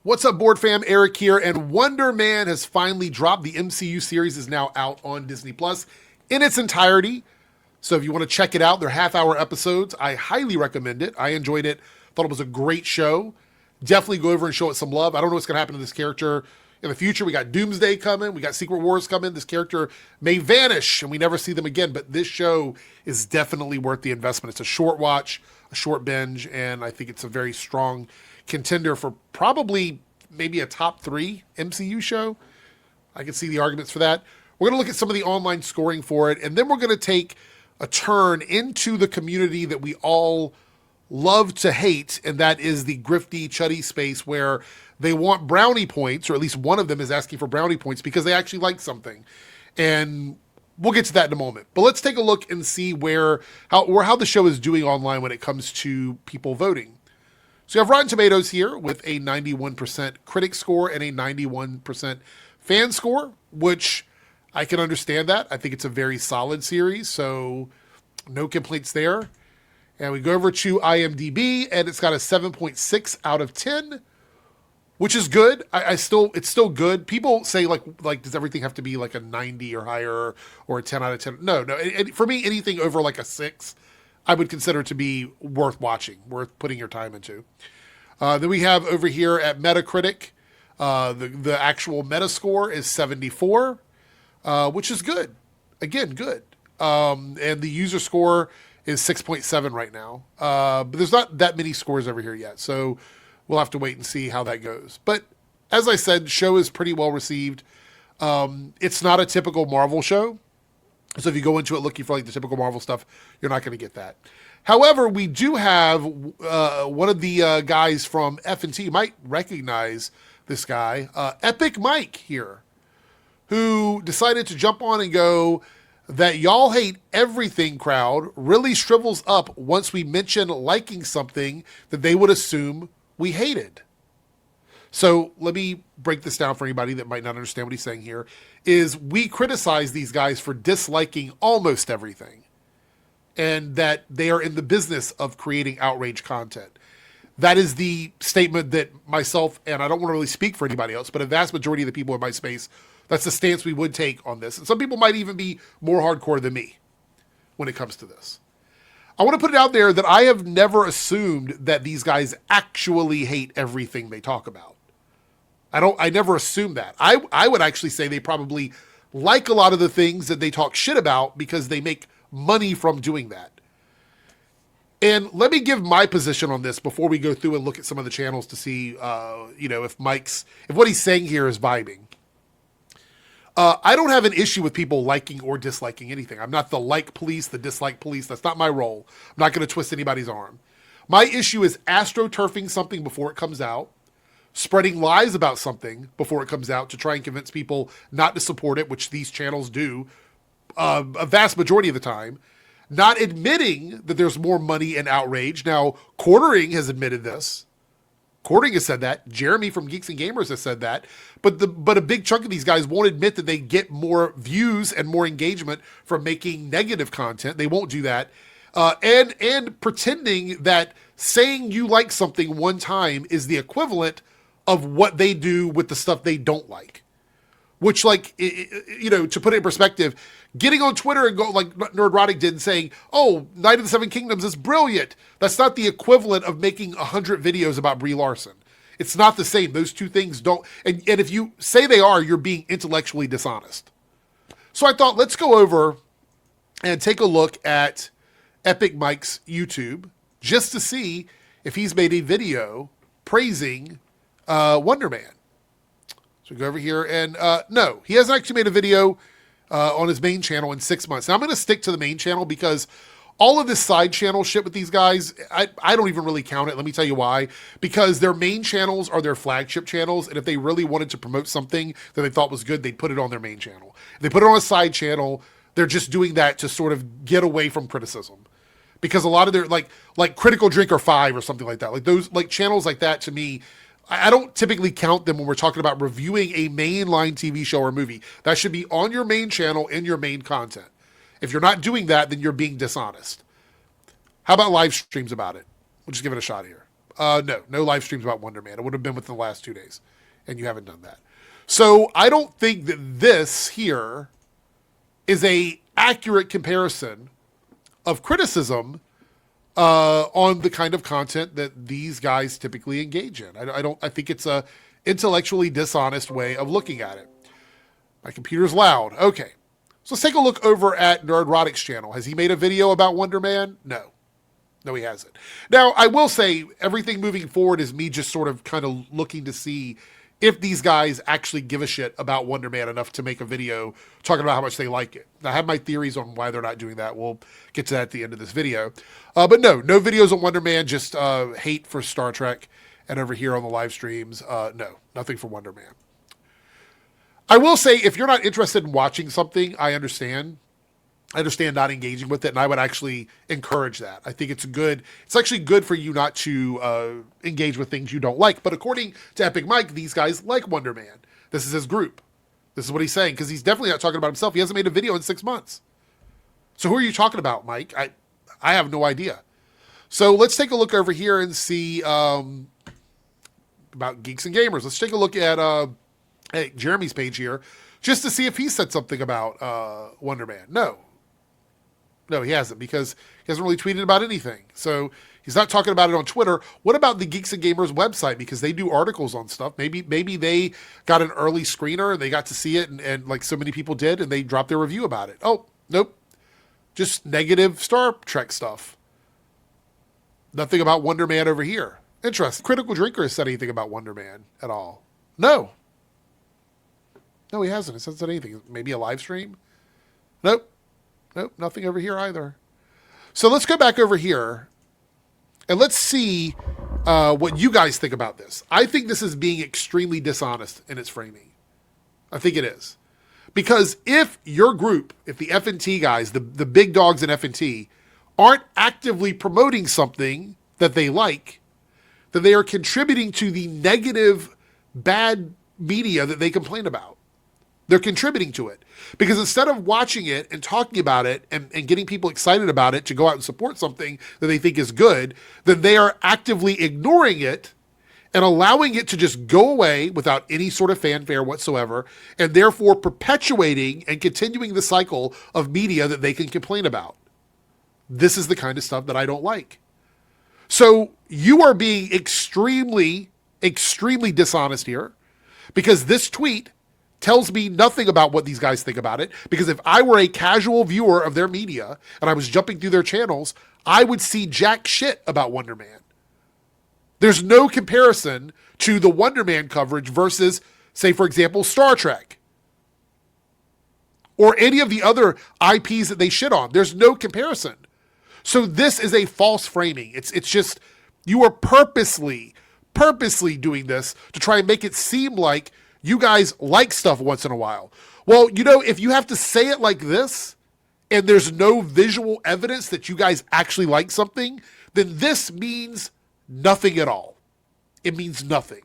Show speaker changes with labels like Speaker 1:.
Speaker 1: What's up, board fam? Eric here, and Wonderman has finally dropped. The MCU series is now out on Disney Plus in its entirety. So if you want to check it out, they're half-hour episodes. I highly recommend it. I enjoyed it. Thought it was a great show. Definitely go over and show it some love. I don't know what's going to happen to this character in the future. We got Doomsday coming. We got Secret Wars coming. This character may vanish, and we never see them again. But this show is definitely worth the investment. It's a short watch, a short binge, and I think it's a very strong contender for probably maybe a top 3 MCU show. I can see the arguments for that. We're going to look at some of the online scoring for it, and then we're going to take a turn into the community that we all love to hate, and that is the grifty, chuddy space where they want brownie points, or at least one of them is asking for brownie points because they actually like something. And we'll get to that in a moment. But let's take a look and see how the show is doing online when it comes to people voting. So you have Rotten Tomatoes here with a 91% critic score and a 91% fan score, which I can understand that. I think it's a very solid series, so no complaints there. And we go over to IMDb, and it's got a 7.6 out of 10, which is good. It's still good. People say like does everything have to be like a 90 or higher or a 10 out of 10? No. For me, anything over like a 6, I would consider to be worth watching, worth putting your time into. Then we have over here at Metacritic, the actual Metascore is 74, which is good. Again, good. And the user score is 6.7 right now. But there's not that many scores over here yet, so we'll have to wait and see how that goes. But as I said, the show is pretty well received. It's not a typical Marvel show. So if you go into it looking for like the typical Marvel stuff, you're not going to get that. However, we do have one of the guys from F&T. You might recognize this guy, Epic Mike here, who decided to jump on and go, that y'all hate everything crowd really shrivels up once we mention liking something that they would assume we hated. So let me break this down for anybody that might not understand what he's saying here, is we criticize these guys for disliking almost everything and that they are in the business of creating outrage content. That is the statement that myself, and I don't want to really speak for anybody else, but a vast majority of the people in my space, that's the stance we would take on this. And some people might even be more hardcore than me when it comes to this. I want to put it out there that I have never assumed that these guys actually hate everything they talk about. I never assumed that. I would actually say they probably like a lot of the things that they talk shit about because they make money from doing that. And let me give my position on this before we go through and look at some of the channels to see, if what he's saying here is vibing. I don't have an issue with people liking or disliking anything. I'm not the like police, the dislike police. That's not my role. I'm not going to twist anybody's arm. My issue is astroturfing something before it comes out, spreading lies about something before it comes out to try and convince people not to support it, which these channels do a vast majority of the time, not admitting that there's more money and outrage. Now, Quartering has admitted this. Quartering has said that. Jeremy from Geeks and Gamers has said that. But a big chunk of these guys won't admit that they get more views and more engagement from making negative content. They won't do that. And pretending that saying you like something one time is the equivalent of what they do with the stuff they don't like. Which, to put it in perspective, getting on Twitter and go like Nerdrotic did and saying, oh, Night of the Seven Kingdoms is brilliant. That's not the equivalent of making 100 videos about Brie Larson. It's not the same. Those two things don't. And if you say they are, you're being intellectually dishonest. So I thought, let's go over and take a look at Epic Mike's YouTube just to see if he's made a video praising Wonderman. So we go over here and no, he hasn't actually made a video on his main channel in 6 months. Now I'm going to stick to the main channel because all of this side channel shit with these guys, I don't even really count it. Let me tell you why. Because their main channels are their flagship channels, and if they really wanted to promote something that they thought was good, they'd put it on their main channel. If they put it on a side channel, they're just doing that to sort of get away from criticism. Because a lot of their, like Critical Drinker 5 or something like that, like those, like channels like that, to me, I don't typically count them when we're talking about reviewing a mainline TV show or movie. That should be on your main channel in your main content. If you're not doing that, then you're being dishonest. How about live streams about it? We'll just give it a shot here. No live streams about Wonderman. It would have been within the last 2 days, and you haven't done that. So I don't think that this here is a accurate comparison of criticism on the kind of content that these guys typically engage in. I think it's a intellectually dishonest way of looking at it. My computer's loud. Okay. So let's take a look over at Nerdrotic's channel. Has he made a video about Wonderman? No. No, he hasn't. Now, I will say everything moving forward is me just sort of kind of looking to see if these guys actually give a shit about Wonderman enough to make a video talking about how much they like it. I have my theories on why they're not doing that. We'll get to that at the end of this video. But no videos on Wonderman, just hate for Star Trek. And over here on the live streams, no, nothing for Wonderman. I will say, if you're not interested in watching something, I understand. I understand not engaging with it, and I would actually encourage that. I think it's good. It's actually good for you not to engage with things you don't like. But according to Epic Mike, these guys like Wonderman. This is his group. This is what he's saying, because he's definitely not talking about himself. He hasn't made a video in 6 months. So who are you talking about, Mike? I have no idea. So let's take a look over here and see about Geeks and Gamers. Let's take a look at Jeremy's page here, just to see if he said something about Wonderman. No, he hasn't, because he hasn't really tweeted about anything. So he's not talking about it on Twitter. What about the Geeks and Gamers website? Because they do articles on stuff. Maybe they got an early screener and they got to see it, and like so many people did, and they dropped their review about it. Oh, nope. Just negative Star Trek stuff. Nothing about Wonderman over here. Interesting. Critical Drinker has said anything about Wonderman at all? No, he hasn't. It hasn't said anything. Maybe a live stream? Nope, nothing over here either. So let's go back over here and let's see what you guys think about this. I think this is being extremely dishonest in its framing. I think it is. Because if your group, if the F&T guys, the big dogs in F&T, aren't actively promoting something that they like, then they are contributing to the negative, bad media that they complain about. They're contributing to it. Because instead of watching it and talking about it and getting people excited about it to go out and support something that they think is good, then they are actively ignoring it and allowing it to just go away without any sort of fanfare whatsoever, and therefore perpetuating and continuing the cycle of media that they can complain about. This is the kind of stuff that I don't like. So you are being extremely, extremely dishonest here, because this tweet tells me nothing about what these guys think about it. Because if I were a casual viewer of their media and I was jumping through their channels, I would see jack shit about Wonderman. There's no comparison to the Wonderman coverage versus, say, for example, Star Trek or any of the other IPs that they shit on. There's no comparison. So this is a false framing. It's just, you are purposely doing this to try and make it seem like you guys like stuff once in a while. Well, if you have to say it like this and there's no visual evidence that you guys actually like something, then this means nothing at all. It means nothing.